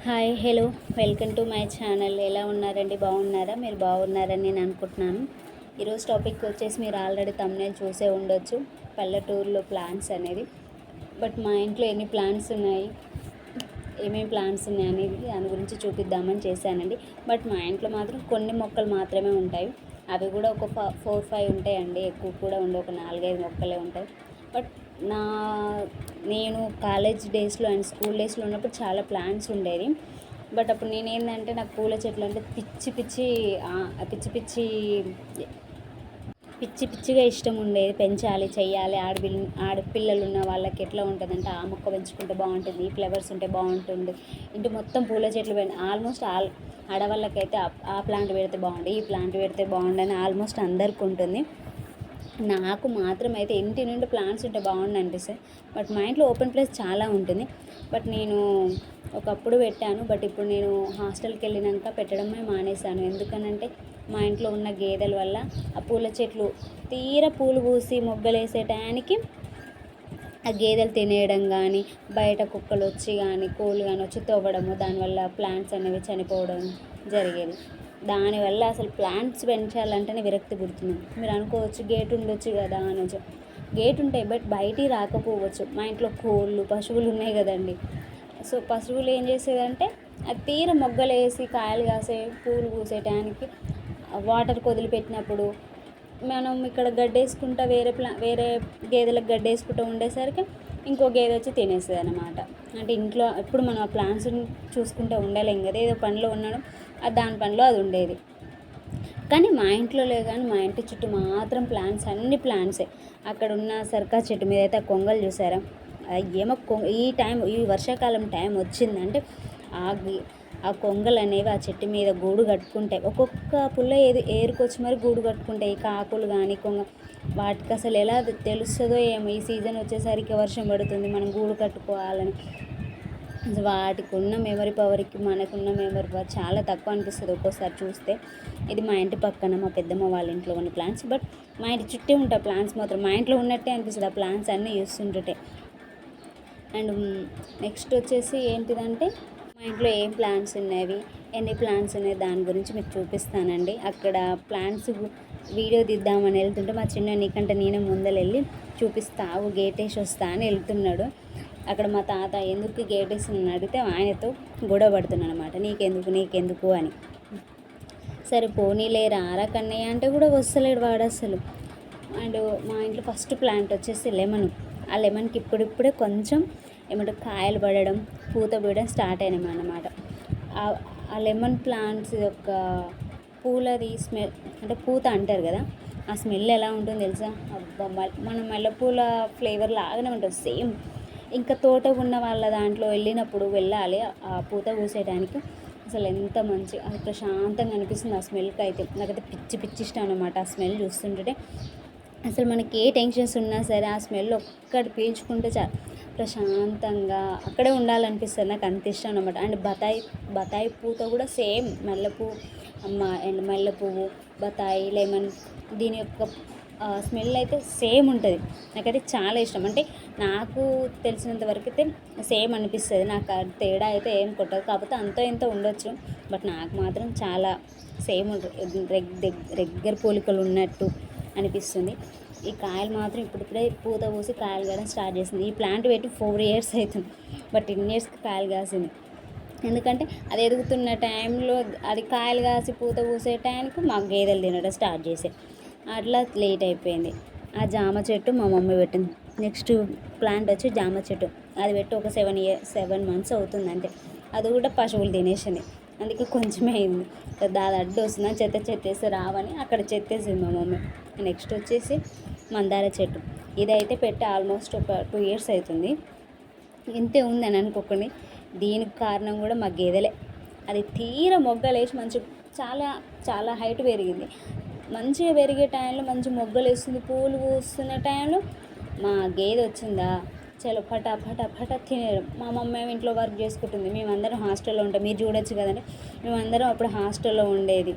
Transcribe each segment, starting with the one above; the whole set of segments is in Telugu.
Hi hello welcome to my channel. ఎలా ఉన్నారండి? బాగున్నారా? మీరు బాగున్నారని నేను అనుకుంటున్నాను. ఈరోజు టాపిక్ వచ్చేసి మీరు ఆల్రెడీ తమ్నేల్ చూసే ఉండొచ్చు, పల్లెటూరులో ప్లాంట్స్ అనేది. బట్ మా ఇంట్లో ఎన్ని ప్లాంట్స్ ఉన్నాయి, ఏమేమి ప్లాంట్స్ ఉన్నాయి అనేది దాని గురించి చూపిద్దామని చేశానండి. బట్ మా ఇంట్లో మాత్రం కొన్ని మొక్కలు మాత్రమే ఉంటాయి. అవి కూడా ఒక 4-5 ఉంటాయండి, ఎక్కువ కూడా ఉండే ఒక 4-5 మొక్కలే ఉంటాయి. బట్ నా నేను కాలేజ్ డేస్లో అండ్ స్కూల్ డేస్లో ఉన్నప్పుడు చాలా ప్లాంట్స్ ఉండేది. బట్ అప్పుడు నేనేంటంటే నాకు పూల చెట్లు అంటే పిచ్చి పిచ్చిగా ఇష్టం ఉండేది. పెంచాలి, చెయ్యాలి. ఆడపిల్లలు ఉన్న వాళ్ళకి ఎట్లా ఉంటుందంటే ఆ మొక్క పెంచుకుంటే బాగుంటుంది, ఈ ఫ్లవర్స్ ఉంటే బాగుంటుంది, ఇంటి మొత్తం పూల చెట్లు ఆల్మోస్ట్ ఆడవాళ్ళకైతే ఆ ప్లాంట్ పెడితే బాగుండు, ఈ ప్లాంట్ పెడితే బాగుండని ఆల్మోస్ట్ అందరికి ఉంటుంది. నాకు మాత్రం అయితే ఇంటి నుండి ప్లాంట్స్ ఉంటే బాగుండు అనిపిస్తుంది. బట్ మా ఇంట్లో ఓపెన్ ప్లేస్ చాలా ఉంటుంది. బట్ నేను ఒకప్పుడు పెట్టాను, బట్ ఇప్పుడు నేను హాస్టల్కి వెళ్ళినాక పెట్టడమే మానేశాను. ఎందుకనంటే మా ఇంట్లో ఉన్న గేదెల వల్ల ఆ పూల చెట్లు తీర పూలు పూసి మొగ్గలేసే టయానికి ఆ గేదెలు తినేయడం కానీ, బయట కుక్కలు వచ్చి కానీ, కోళ్ళు కానీ వచ్చి తవ్వడము, దానివల్ల ప్లాంట్స్ అనేవి చనిపోవడం జరిగేది. దానివల్ల అసలు ప్లాంట్స్ పెంచాలంటేనే విరక్తి పుడుతుంది. మీరు అనుకోవచ్చు గేట్ ఉండొచ్చు కదా అనొచ్చు. గేట్ ఉంటాయి, బట్ బయటికి రాకపోవచ్చు. మా ఇంట్లో కోళ్ళు, పశువులు ఉన్నాయి కదండి. సో పశువులు ఏం చేసేదంటే అది తీర మొగ్గలు వేసి కాయలు కాసే పూలు పూసే టయానికి వాటర్ వదిలిపెట్టినప్పుడు మనం ఇక్కడ గడ్డేసుకుంటా వేరే గేదెలకు గడ్డేసుకుంటూ ఉండేసరికి ఇంకో గేదె వచ్చి తినేస్తుంది అన్నమాట. అంటే ఇంట్లో ఎప్పుడు మనం ఆ ప్లాంట్స్ని చూసుకుంటూ ఉండలేం కదా, ఏదో పనిలో ఉన్నాడు అది దాని పనిలో అది ఉండేది. కానీ మా ఇంట్లో లేదు, కానీ మా ఇంటి చుట్టూ మాత్రం ప్లాంట్స్, అన్ని ప్లాంట్సే. అక్కడ ఉన్న సర్కా చెట్టు మీద అయితే ఆ కొంగలు చూసారా, ఏమో ఈ వర్షాకాలం టైం వచ్చిందంటే ఆ కొంగలు అనేవి ఆ చెట్టు మీద గూడు కట్టుకుంటాయి. ఒక్కొక్క పుల్ల ఏరుకొచ్చి మరి గూడు కట్టుకుంటాయి. కాకులు కానీ వాటికి అసలు ఎలా తెలుస్తుందో ఏమో ఈ సీజన్ వచ్చేసరికి వర్షం పడుతుంది, మనం గూడు కట్టుకోవాలని. వాటికి ఉన్న మెమరీ పవర్కి మనకున్న మెమరీ పవర్ చాలా తక్కువ అనిపిస్తుంది ఒక్కోసారి చూస్తే. ఇది మా ఇంటి పక్కన మా పెద్దమ్మ వాళ్ళ ఇంట్లో ఉన్న ప్లాంట్స్. బట్ మా ఇంటి చుట్టే ఉంటాయి ప్లాంట్స్ మాత్రం, మా ఇంట్లో ఉన్నట్టే అనిపిస్తుంది ఆ ప్లాంట్స్ అన్నీ చూస్తుంటే. అండ్ నెక్స్ట్ వచ్చేసి ఏంటిదంటే మా ఇంట్లో ఏం ప్లాంట్స్ ఉన్నాయి, ఎన్ని ప్లాంట్స్ ఉన్నాయి దాని గురించి మీకు చూపిస్తానండి. అక్కడ ప్లాంట్స్ వీడియో తీద్దామని వెళ్తుంటే మా చిన్న నీకంటే నేనే ముందరెళ్ళి చూపిస్తావు గేట్ వేసి వస్తా అని వెళ్తున్నాడు. అక్కడ మా తాత ఎందుకు గేట్ వేసి అడిగితే ఆయనతో గొడవ పడుతున్నాను అనమాట, నీకెందుకు అని. సరే పోనీలే రారా కన్నయ్య అంటే కూడా వస్తలేడు వాడు అసలు. అండ్ మా ఇంట్లో ఫస్ట్ ప్లాంట్ వచ్చేసి లెమన్. ఆ లెమన్కి ఇప్పుడిప్పుడే కొంచెం ఏమంటారు కాయలు పడడం, పూత పడడం స్టార్ట్ అయినాయి అన్నమాట. ఆ లెమన్ ప్లాంట్స్ యొక్క పూలది స్మెల్ అంటే పూత అంటారు కదా, ఆ స్మెల్ ఎలా ఉంటుందో తెలుసా? అబ్బా, మన మల్లెపూల ఫ్లేవర్ లాగానే ఉంటుంది సేమ్. ఇంకా తోట ఉన్న వాళ్ళ దాంట్లో వెళ్ళాలి ఆ పూత పూసేయడానికి. అసలు ఎంత మంచి అది ప్రశాంతంగా అనిపిస్తుంది ఆ స్మెల్కి అయితే. నాకైతే పిచ్చి ఇష్టం అనమాట ఆ స్మెల్ చూస్తుంటే. అసలు మనకి ఏ టెన్షన్స్ ఉన్నా సరే ఆ స్మెల్ ఒక్కటి పీల్చుకుంటే చాలు ప్రశాంతంగా అక్కడే ఉండాలనిపిస్తుంది. నాకు అంత ఇష్టం అనమాట. అండ్ బతాయి పూత కూడా సేమ్ మల్లెపువ్వు, బతాయి, లెమన్ దీని యొక్క స్మెల్ అయితే సేమ్ ఉంటుంది. నాకైతే చాలా ఇష్టం. అంటే నాకు తెలిసినంత వరకు అయితే సేమ్ అనిపిస్తుంది. నాకు తేడా అయితే ఏం కొట్టదు, కాకపోతే అంతో ఎంతో ఉండొచ్చు. బట్ నాకు మాత్రం చాలా సేమ్ ఉంటుంది, రెగ్గర్ పోలికలు ఉన్నట్టు అనిపిస్తుంది. ఈ కాయలు మాత్రం ఇప్పుడిప్పుడే పూత పూసి కాయలు కాయడం స్టార్ట్ చేసింది. ఈ ప్లాంట్ పెట్టి 4 years అవుతుంది, బట్ 10 yearsకి కాయలు కాసింది. ఎందుకంటే అది ఎదుగుతున్న టైంలో అది కాయలు కాసి పూత పూసే టైంకి మాకు గేదెలు తినడం స్టార్ట్ చేసాయి. అట్లా లేట్ అయిపోయింది. ఆ జామ చెట్టు మా మమ్మీ పెట్టింది. నెక్స్ట్ ప్లాంట్ వచ్చి జామ చెట్టు, అది పెట్టి ఒక 7 months అవుతుంది అంతే. అది కూడా పశువులు తినేసింది, అందుకే కొంచెమే అయింది. దాని అడ్డు వస్తుందని చెత్తేస్తే రావని అక్కడ చెత్తేసింది మా మమ్మీ. నెక్స్ట్ వచ్చేసి మందార చెట్టు, ఇదైతే పెట్టి ఆల్మోస్ట్ ఒక 2 years అవుతుంది. ఇంతే ఉందని అనుకోకండి. దీనికి కారణం కూడా మా గేదెలే. అది తీర మొగ్గలేసి చాలా చాలా హైట్ పెరిగింది. మంచిగా పెరిగే టైంలో మంచి మొగ్గలు వేస్తుంది, పూలు పూస్తున్న టైంలో మా గేదె వచ్చిందా చలో ఫట తినేయడం. మా మమ్మీ ఇంట్లో వర్క్ చేసుకుంటుంది, మేమందరం హాస్టల్లో ఉంటాం. మీరు చూడొచ్చు కదండి, మేమందరం అప్పుడు హాస్టల్లో ఉండేది,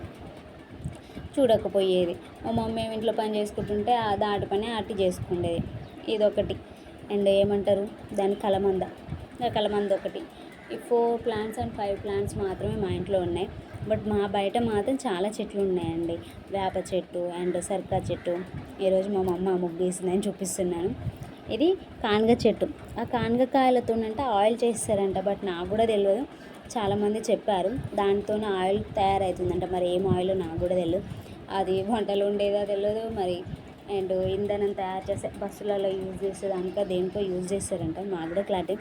చూడకపోయేది. మా మమ్మీ ఇంట్లో పని చేసుకుంటుంటే ఆ దాటి పని అట్టి చేసుకుండేది. ఇదొకటి. అండ్ ఏమంటారు దాని కలమంద ఒకటి. ఈ 4 ప్లాంట్స్ అండ్ 5 ప్లాంట్స్ మాత్రమే మా ఇంట్లో ఉన్నాయి. బట్ మా బయట మాత్రం చాలా చెట్లు ఉన్నాయండి. వేప చెట్టు అండ్ సర్కా చెట్టు. ఈరోజు మా అమ్మ ముగ్గేసిందని చూపిస్తున్నాను. ఇది కానగ చెట్టు. ఆ కానగకాయలతోనంట ఆయిల్ చేస్తారంట. బట్ నాకు కూడా తెలియదు. చాలామంది చెప్పారు దానితోనే ఆయిల్ తయారవుతుందంట. మరి ఏం ఆయిల్ నాకు కూడా తెలియదు. అది వంటలు ఉండేదో తెలియదు మరి. అండ్ ఇంధనం తయారు చేసే బస్సులలో యూజ్ చేసేదానిక దేనికో యూజ్ చేస్తారంట. మాకు కూడా క్లారిటీ.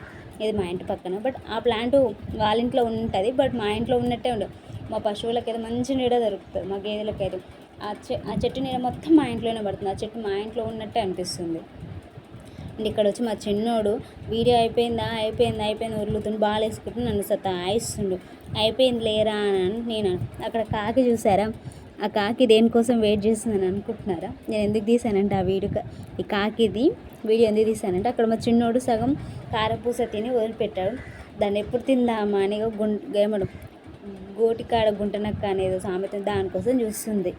ఇది మా ఇంటి పక్కన. బట్ ఆ ప్లాంట్ వాళ్ళ ఇంట్లో ఉంటుంది. బట్ మా ఇంట్లో ఉన్నట్టే ఉండదు. మా పశువులకి అయితే మంచి నీడ దొరుకుతుంది. మా గేదెలకైతే ఆ చెట్టు నీడ మొత్తం మా ఇంట్లోనే పడుతుంది. ఆ చెట్టు మా ఇంట్లో ఉన్నట్టే అనిపిస్తుంది. అండ్ ఇక్కడ వచ్చి మా చిన్నోడు వీడియో అయిపోయింది ఉరులుతుండు, బాల్ వేసుకుంటూ నన్ను సతాయిస్తుండు. అయిపోయింది లేరా అని నేను. అక్కడ కాకి చూసారా? ఆ కాకి దేనికోసం వెయిట్ చేస్తుందని అనుకుంటున్నారా? నేను ఎందుకు తీసానంటే ఆ ఈ కాకిది వీడియో ఎందుకు తీసానంటే అక్కడ మా చిన్నోడు సగం కారపూస తిని వదిలిపెట్టాడు. దాన్ని ఎప్పుడు తిందామా అని గోటికాడ గుంటనక్క అనేది సామెత, దానికోసం చూస్తుంది.